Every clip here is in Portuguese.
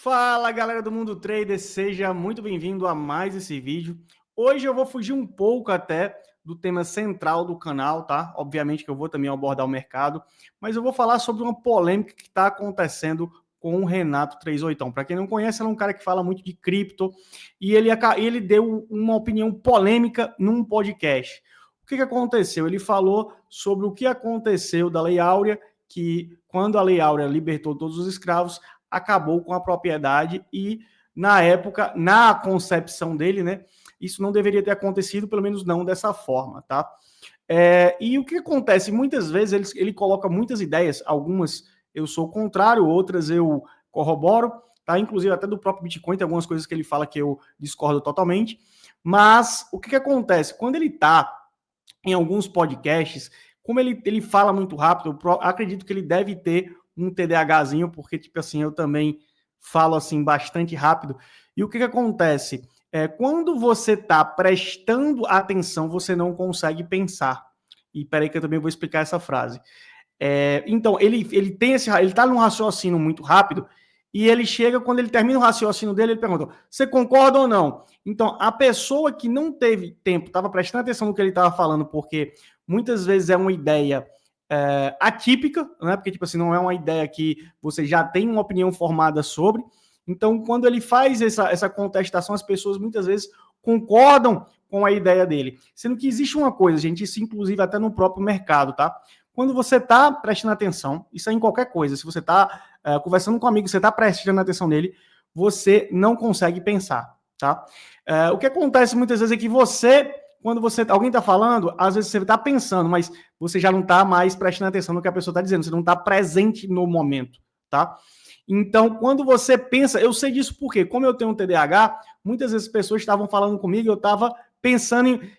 Fala galera do Mundo Trader, seja muito bem-vindo a mais esse vídeo. Hoje eu vou fugir um pouco até do tema central do canal, tá? Obviamente que eu vou também abordar o mercado, mas eu vou falar sobre uma polêmica que está acontecendo com o Renato 38. Para quem não conhece, ele é um cara que fala muito de cripto e ele deu uma opinião polêmica num podcast. O que aconteceu? Ele falou sobre o que aconteceu da Lei Áurea, que quando a Lei Áurea libertou todos os escravos, acabou com a propriedade e, na época, na concepção dele, né, isso não deveria ter acontecido, pelo menos não dessa forma, tá? E o que acontece? Muitas vezes ele coloca muitas ideias, algumas eu sou contrário, outras eu corroboro, tá? Inclusive até do próprio Bitcoin, tem algumas coisas que ele fala que eu discordo totalmente, mas o que acontece? Quando ele está em alguns podcasts, como ele fala muito rápido, eu acredito que ele deve ter um TDAHzinho, porque, tipo assim, eu também falo, assim, bastante rápido. E o que acontece? Quando você está prestando atenção, você não consegue pensar. E peraí que eu também vou explicar essa frase. Então, ele está num raciocínio muito rápido, e ele chega, quando ele termina o raciocínio dele, ele pergunta, você concorda ou não? Então, a pessoa que não teve tempo, estava prestando atenção no que ele estava falando, porque muitas vezes é uma ideia atípica, né? Porque, tipo assim, não é uma ideia que você já tem uma opinião formada sobre. Então, quando ele faz essa contestação, as pessoas muitas vezes concordam com a ideia dele. Sendo que existe uma coisa, gente, isso inclusive até no próprio mercado, tá? Quando você está prestando atenção, isso é em qualquer coisa, se você está conversando com um amigo, você está prestando atenção nele, você não consegue pensar, tá? O que acontece muitas vezes é que quando alguém está falando, às vezes você está pensando, mas você já não está mais prestando atenção no que a pessoa está dizendo, você não está presente no momento, tá? Então, quando você pensa, eu sei disso porque, como eu tenho um TDAH, muitas vezes as pessoas estavam falando comigo, eu estava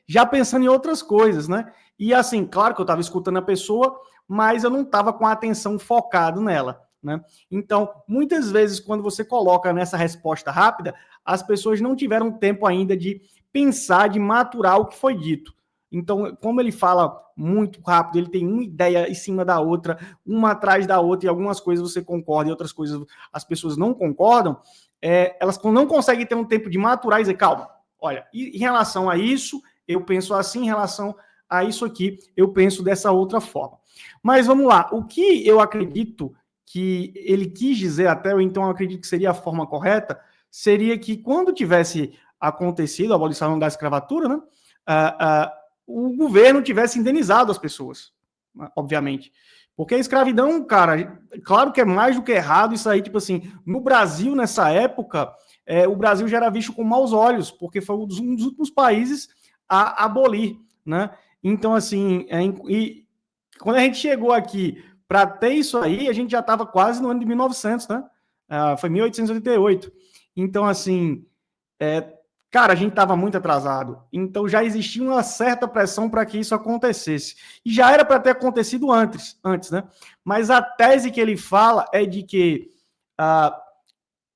já pensando em outras coisas, né? E assim, claro que eu estava escutando a pessoa, mas eu não estava com a atenção focado nela, né? Então, muitas vezes, quando você coloca nessa resposta rápida, as pessoas não tiveram tempo ainda de pensar, de maturar o que foi dito. Então, como ele fala muito rápido, ele tem uma ideia em cima da outra, uma atrás da outra, e algumas coisas você concorda e outras coisas as pessoas não concordam, elas não conseguem ter um tempo de maturar e dizer, calma, olha, em relação a isso, eu penso assim, em relação a isso aqui, eu penso dessa outra forma. Mas vamos lá, o que eu acredito que ele quis dizer até, ou então eu acredito que seria a forma correta, seria que quando tivesse acontecido a abolição da escravatura, né, o governo tivesse indenizado as pessoas, obviamente. Porque a escravidão, cara, claro que é mais do que errado isso aí, tipo assim, no Brasil, nessa época, o Brasil já era visto com maus olhos, porque foi um dos últimos países a abolir, né? Então, assim, e quando a gente chegou aqui para ter isso aí, a gente já estava quase no ano de 1900, né? Foi 1888. Então, assim, cara, a gente estava muito atrasado. Então, já existia uma certa pressão para que isso acontecesse. E já era para ter acontecido antes, né? Mas a tese que ele fala é de que,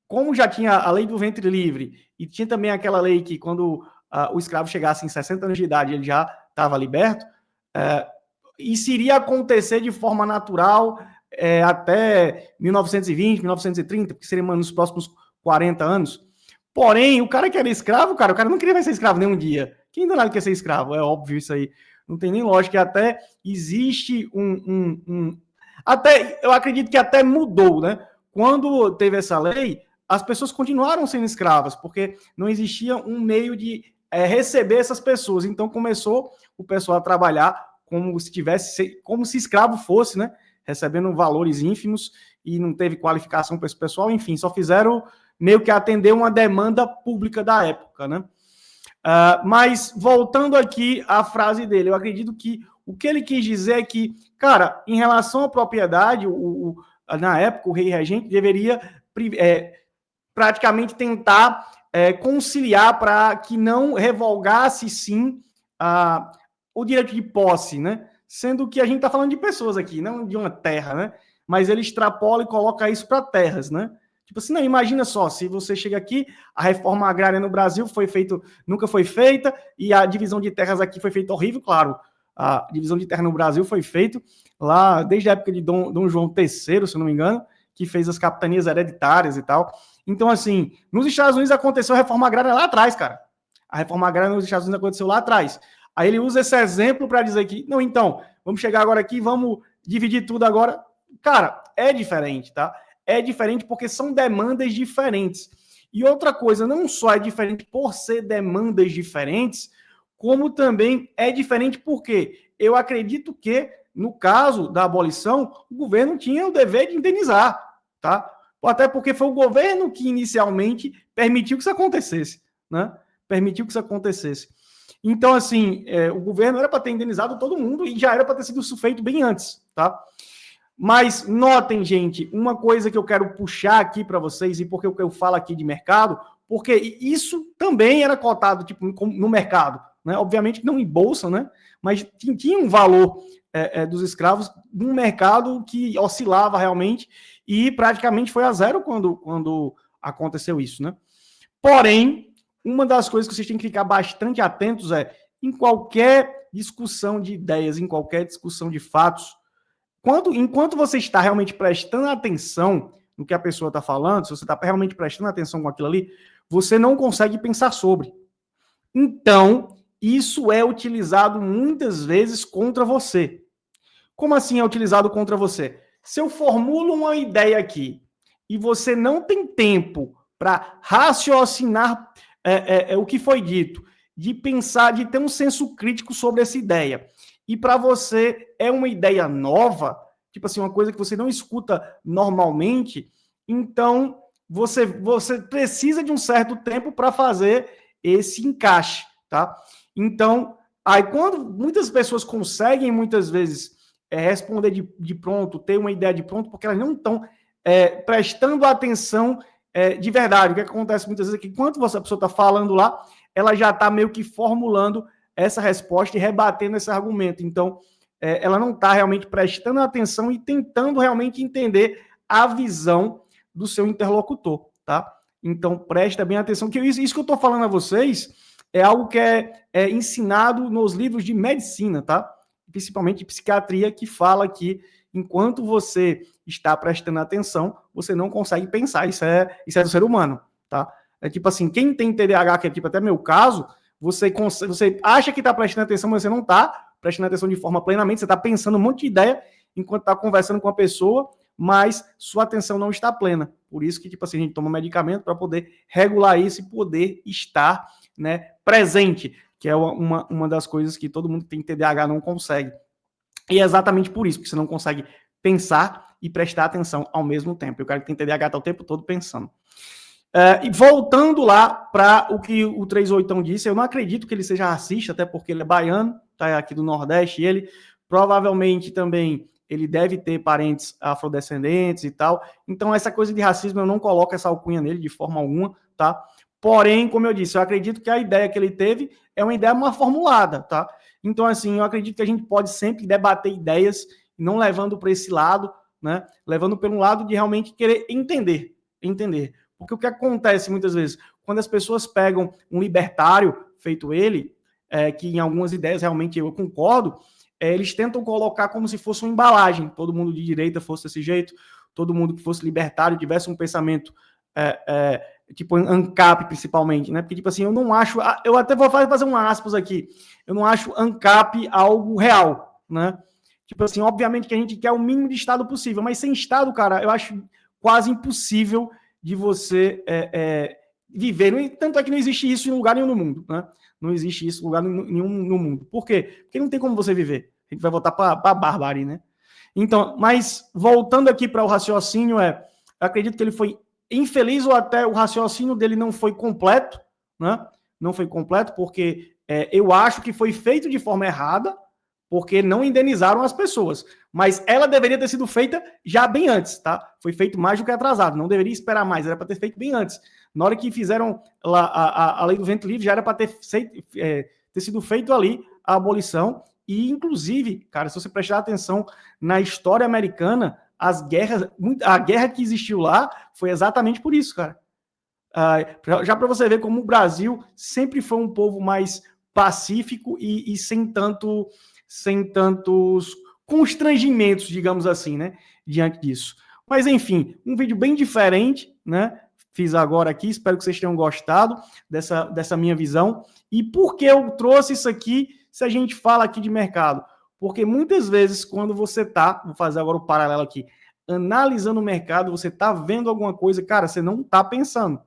como já tinha a lei do ventre livre, e tinha também aquela lei que quando o escravo chegasse em 60 anos de idade, ele já estava liberto, isso iria acontecer de forma natural até 1920, 1930, porque seria nos próximos 40 anos. Porém, o cara que era escravo, cara, o cara não queria ser escravo nem um dia. Quem danado quer ser escravo? É óbvio isso aí. Não tem nem lógica. Até existe até, eu acredito que até mudou, né? Quando teve essa lei, as pessoas continuaram sendo escravas, porque não existia um meio de receber essas pessoas. Então começou o pessoal a trabalhar como se escravo fosse, né? Recebendo valores ínfimos e não teve qualificação para esse pessoal. Enfim, só fizeram meio que atender uma demanda pública da época, né? Mas voltando aqui à frase dele, eu acredito que o que ele quis dizer é que, cara, em relação à propriedade, na época o rei regente deveria praticamente tentar conciliar para que não revogasse, sim, o direito de posse, né? Sendo que a gente está falando de pessoas aqui, não de uma terra, né? Mas ele extrapola e coloca isso para terras, né? Tipo assim, não, imagina só, se você chega aqui, a reforma agrária no Brasil nunca foi feita, e a divisão de terras aqui foi feita horrível, claro. A divisão de terra no Brasil foi feita lá desde a época de Dom João III, se não me engano, que fez as capitanias hereditárias e tal. Então, assim, nos Estados Unidos aconteceu a reforma agrária lá atrás, cara. A reforma agrária nos Estados Unidos aconteceu lá atrás. Aí ele usa esse exemplo para dizer que, não, então, vamos chegar agora aqui, vamos dividir tudo agora. Cara, é diferente, tá? É diferente porque são demandas diferentes. E outra coisa, não só é diferente por ser demandas diferentes, como também é diferente porque eu acredito que, no caso da abolição, o governo tinha o dever de indenizar, tá? Até porque foi o governo que inicialmente permitiu que isso acontecesse, né? Permitiu que isso acontecesse. Então, assim, o governo era para ter indenizado todo mundo e já era para ter sido isso feito bem antes, tá? Mas notem, gente, uma coisa que eu quero puxar aqui para vocês, e porque eu falo aqui de mercado, porque isso também era cotado tipo, no mercado, né? Obviamente não em bolsa, né? Mas tinha um valor dos escravos num mercado que oscilava realmente e praticamente foi a zero quando aconteceu isso, né? Porém, uma das coisas que vocês têm que ficar bastante atentos é, em qualquer discussão de ideias, em qualquer discussão de fatos, enquanto você está realmente prestando atenção no que a pessoa está falando, se você está realmente prestando atenção com aquilo ali, você não consegue pensar sobre. Então, isso é utilizado muitas vezes contra você. Como assim é utilizado contra você? Se eu formulo uma ideia aqui e você não tem tempo para raciocinar o que foi dito, de pensar, de ter um senso crítico sobre essa ideia, e para você é uma ideia nova, tipo assim, uma coisa que você não escuta normalmente, então você precisa de um certo tempo para fazer esse encaixe, tá? Então, aí quando muitas pessoas conseguem, muitas vezes, responder de pronto, ter uma ideia de pronto, porque elas não estão prestando atenção de verdade. O que acontece muitas vezes é que enquanto a pessoa está falando lá, ela já está meio que formulando essa resposta e rebatendo esse argumento. Então, ela não está realmente prestando atenção e tentando realmente entender a visão do seu interlocutor, tá? Então, presta bem atenção, que isso que eu estou falando a vocês é algo que é ensinado nos livros de medicina, tá? Principalmente de psiquiatria, que fala que enquanto você está prestando atenção, você não consegue pensar. Isso é do ser humano, tá? É tipo assim, quem tem TDAH, que é tipo até meu caso, você acha que está prestando atenção, mas você não está prestando atenção de forma plenamente, você está pensando um monte de ideia enquanto está conversando com a pessoa, mas sua atenção não está plena. Por isso que, tipo assim, a gente toma medicamento para poder regular isso e poder estar, né, presente, que é uma das coisas que todo mundo que tem TDAH não consegue. E é exatamente por isso que você não consegue pensar e prestar atenção ao mesmo tempo. O cara que tem TDAH está o tempo todo pensando. E voltando lá para o que o 38 disse, eu não acredito que ele seja racista, até porque ele é baiano, tá aqui do Nordeste, e ele provavelmente também ele deve ter parentes afrodescendentes e tal. Então, essa coisa de racismo, eu não coloco essa alcunha nele de forma alguma, tá? Porém, como eu disse, eu acredito que a ideia que ele teve é uma ideia mal formulada, tá? Então, assim, eu acredito que a gente pode sempre debater ideias, não levando para esse lado, né? Levando pelo lado de realmente querer entender. Porque o que acontece muitas vezes, quando as pessoas pegam um libertário, feito ele, que em algumas ideias realmente eu concordo, eles tentam colocar como se fosse uma embalagem, todo mundo de direita fosse desse jeito, todo mundo que fosse libertário tivesse um pensamento tipo ANCAP principalmente, né? Porque, tipo assim, eu não acho, eu até vou fazer um aspas aqui, eu não acho ANCAP algo real, né? Tipo assim, obviamente que a gente quer o mínimo de Estado possível, mas sem Estado, cara, eu acho quase impossível de você viver. Tanto é que não existe isso em lugar nenhum no mundo, né? Não existe isso em lugar nenhum no mundo. Por quê? Porque não tem como você viver. A gente vai voltar para a bárbare, né? Então, mas voltando aqui para o raciocínio, eu acredito que ele foi infeliz ou até o raciocínio dele não foi completo, né? Não foi completo porque eu acho que foi feito de forma errada, porque não indenizaram as pessoas. Mas ela deveria ter sido feita já bem antes, tá? Foi feito mais do que atrasado, não deveria esperar mais, era para ter feito bem antes. Na hora que fizeram a lei do vento livre, já era para ter sido feito ali a abolição. E, inclusive, cara, se você prestar atenção na história americana, a guerra que existiu lá foi exatamente por isso, cara. Já para você ver como o Brasil sempre foi um povo mais pacífico e sem tantos constrangimentos, digamos assim, né, diante disso. Mas enfim, um vídeo bem diferente, né? Fiz agora aqui, espero que vocês tenham gostado dessa minha visão. E por que eu trouxe isso aqui se a gente fala aqui de mercado? Porque muitas vezes, quando você tá, vou fazer agora o paralelo aqui, analisando o mercado, você tá vendo alguma coisa, cara, você não tá pensando.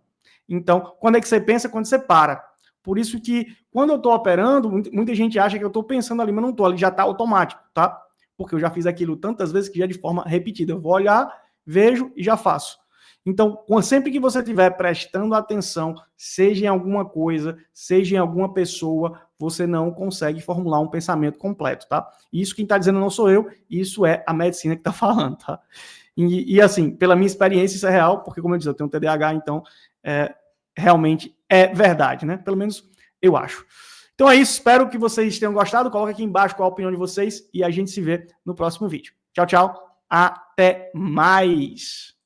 Então, quando é que você pensa? Quando você para. Por isso que, quando eu estou operando, muita gente acha que eu estou pensando ali, mas não estou, ali já está automático, tá? Porque eu já fiz aquilo tantas vezes que já é de forma repetida. Eu vou olhar, vejo e já faço. Então, sempre que você estiver prestando atenção, seja em alguma coisa, seja em alguma pessoa, você não consegue formular um pensamento completo, tá? Isso quem está dizendo não sou eu, isso é a medicina que está falando, tá? E assim, pela minha experiência, isso é real, porque como eu disse, eu tenho TDAH, então realmente é verdade, né? Pelo menos eu acho. Então é isso, espero que vocês tenham gostado. Coloca aqui embaixo qual a opinião de vocês e a gente se vê no próximo vídeo. Tchau, tchau. Até mais.